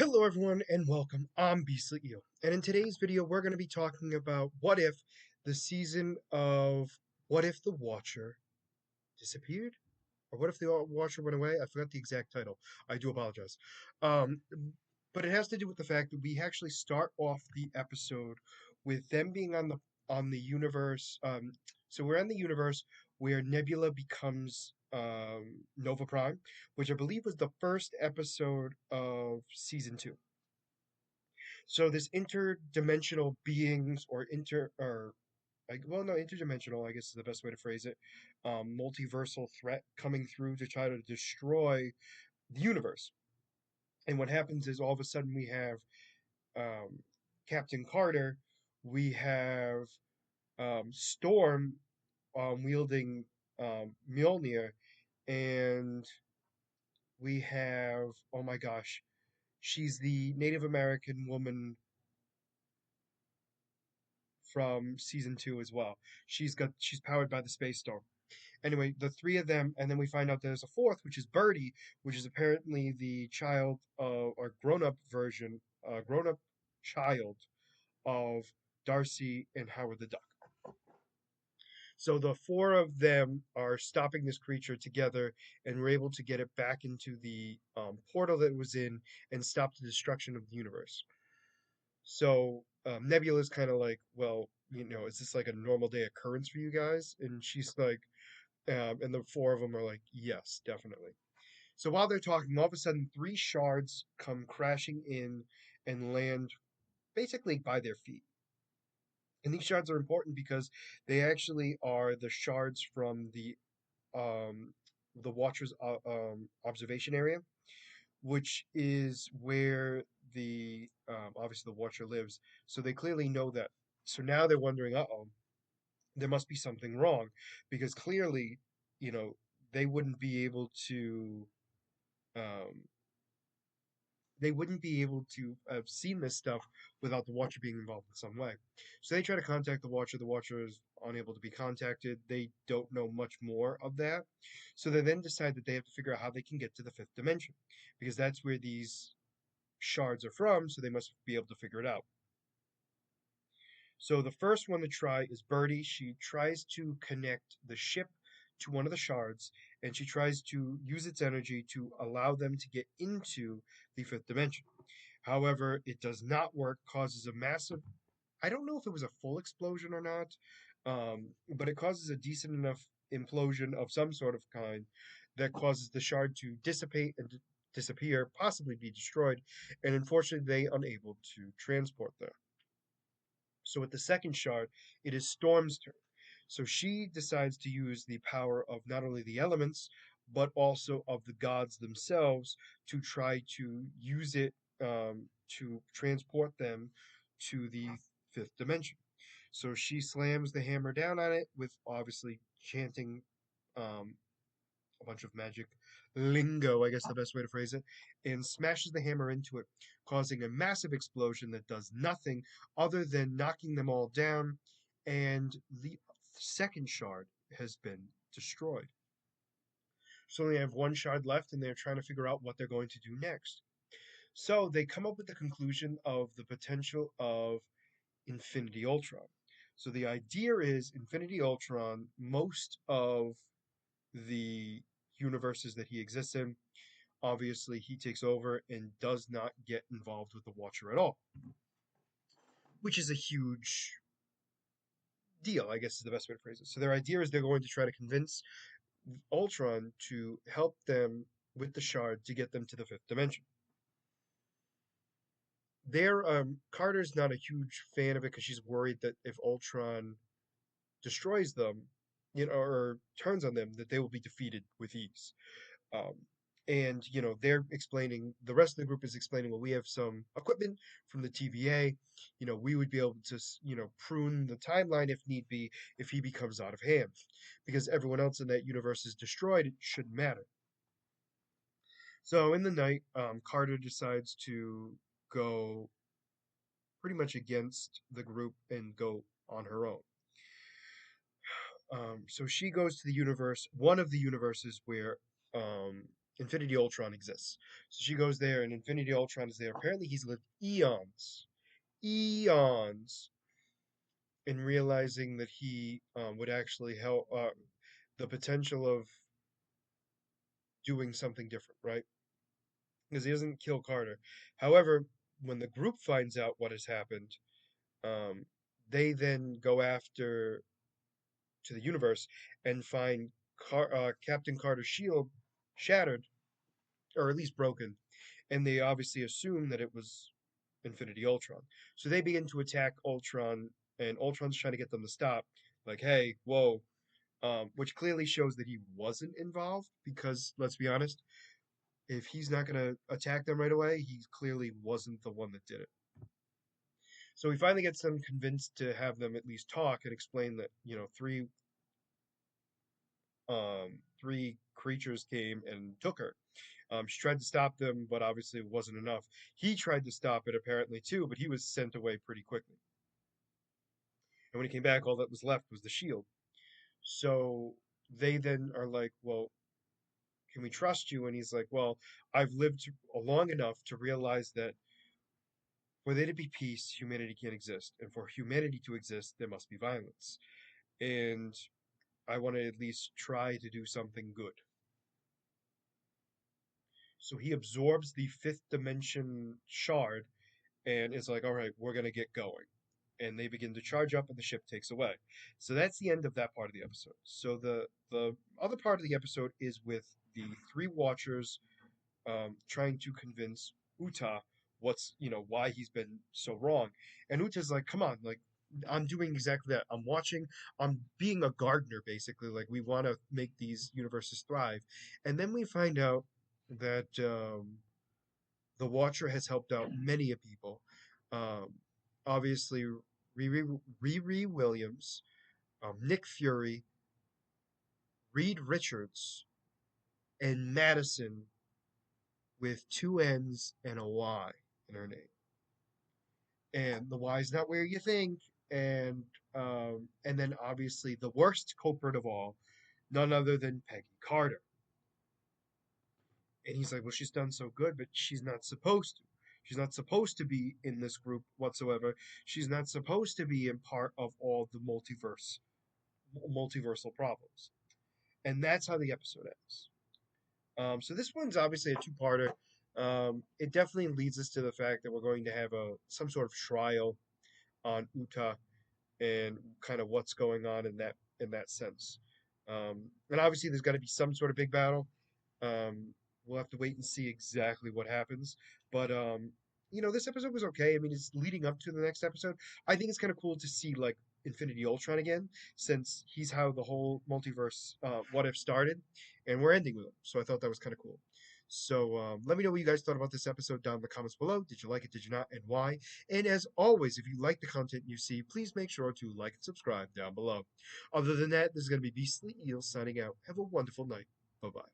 Hello everyone and welcome, I'm Beastly Eel, and in today's video we're going to be talking about what if the season of What If the Watcher disappeared? Or what if the Watcher went away? I forgot the exact title. I do apologize. Um, but it has to do with the fact that we actually start off the episode with them being on the universe. So we're in the universe where Nebula becomes Nova Prime, which I believe was the first episode of season 2. So this interdimensional beings or interdimensional, I guess is the best way to phrase it, multiversal threat coming through to try to destroy the universe. And what happens is all of a sudden we have um, Captain Carter, we have Storm wielding Mjolnir, and we have, oh my gosh, she's the Native American woman from season 2 as well. She's powered by the space storm. Anyway, the three of them, and then we find out there's a fourth, which is Birdie, which is apparently the child or grown up child of Darcy and Howard the Duck. So the four of them are stopping this creature together, and we're able to get it back into the portal that it was in and stop the destruction of the universe. So Nebula's kind of like, well, is this like a normal day occurrence for you guys? And she's like, and the four of them are like, yes, definitely. So while they're talking, all of a sudden, three shards come crashing in and land basically by their feet. And these shards are important because they actually are the shards from um, the Watcher's observation area, which is where the obviously the Watcher lives. So they clearly know that. So now they're wondering, uh-oh, there must be something wrong, because clearly, you know, they wouldn't be able to um, have seen this stuff without the Watcher being involved in some way. So they try to contact the Watcher. The Watcher is unable to be contacted. They don't know much more of that. So they then decide that they have to figure out how they can get to the fifth dimension, because that's where these shards are from, so they must be able to figure it out. So the first one to try is Birdie. She tries to connect the ship to one of the shards, and she tries to use its energy to allow them to get into the fifth dimension. However, it does not work, causes a massive, I don't know if it was a full explosion or not, but it causes a decent enough implosion of some sort of kind that causes the shard to dissipate and disappear, possibly be destroyed, and unfortunately they unable to transport them. So with the second shard, it is Storm's turn. So she decides to use the power of not only the elements, but also of the gods themselves to try to use it to transport them to the fifth dimension. So she slams the hammer down on it with obviously chanting um, a bunch of magic lingo, I guess the best way to phrase it, and smashes the hammer into it, causing a massive explosion that does nothing other than knocking them all down, and the second shard has been destroyed. So they have one shard left, and they're trying to figure out what they're going to do next. So they come up with the conclusion of the potential of Infinity Ultron. So the idea is Infinity Ultron, most of the universes that he exists in, obviously he takes over and does not get involved with the Watcher at all, which is a huge deal, I guess is the best way to phrase it. So their idea is they're going to try to convince Ultron to help them with the shard to get them to the fifth dimension. There, Carter's not a huge fan of it because she's worried that if Ultron destroys them, or turns on them, that they will be defeated with ease. Um, and they're explaining, the rest of the group is explaining, well, we have some equipment from the TVA. We would be able to prune the timeline if need be, if he becomes out of hand, because everyone else in that universe is destroyed. It shouldn't matter. So in the night, Carter decides to go pretty much against the group and go on her own. So she goes to the universe, one of the universes where Infinity Ultron exists. So she goes there, and Infinity Ultron is there. Apparently, he's lived eons, in realizing that he would actually help the potential of doing something different, right? Because he doesn't kill Carter. However, when the group finds out what has happened, um, they then go after to the universe and find Captain Carter's shield shattered, or at least broken, and they obviously assume that it was Infinity Ultron. So they begin to attack Ultron, and Ultron's trying to get them to stop. Like, hey, whoa, which clearly shows that he wasn't involved because, let's be honest, if he's not going to attack them right away, he clearly wasn't the one that did it. So he finally gets them convinced to have them at least talk and explain that, three creatures came and took her. She tried to stop them, but obviously it wasn't enough. He tried to stop it apparently too, but he was sent away pretty quickly. And when he came back, all that was left was the shield. So they then are like, well, can we trust you? And he's like, well, I've lived long enough to realize that for there to be peace, humanity can't exist. And for humanity to exist, there must be violence. And I want to at least try to do something good. So he absorbs the fifth dimension shard and is like, all right, we're going to get going. And they begin to charge up, and the ship takes away. So that's the end of that part of the episode. So the other part of the episode is with the three Watchers trying to convince Uta why he's been so wrong. And Uta's like, come on, like I'm doing exactly that. I'm being a gardener basically. Like we want to make these universes thrive. And then we find out that the Watcher has helped out many of people. Um, Obviously, Riri Williams, Nick Fury, Reed Richards, and Madison with two N's and a Y in her name. And the Y is not where you think. And then obviously the worst culprit of all, none other than Peggy Carter. And he's like, well, she's done so good, but she's not supposed to. She's not supposed to be in this group whatsoever. She's not supposed to be in part of all the multiversal problems. And that's how the episode ends. So this one's obviously a two-parter. It definitely leads us to the fact that we're going to have some sort of trial on Uta and kind of what's going on in that sense. And obviously, there's got to be some sort of big battle. We'll have to wait and see exactly what happens. But this episode was okay. I mean, it's leading up to the next episode. I think it's kind of cool to see like Infinity Ultron again, since he's how the whole multiverse what if started, and we're ending with him. So I thought that was kind of cool. So let me know what you guys thought about this episode down in the comments below. Did you like it? Did you not? And why? And as always, if you like the content you see, please make sure to like and subscribe down below. Other than that, this is going to be Beastly Eel signing out. Have a wonderful night. Bye bye.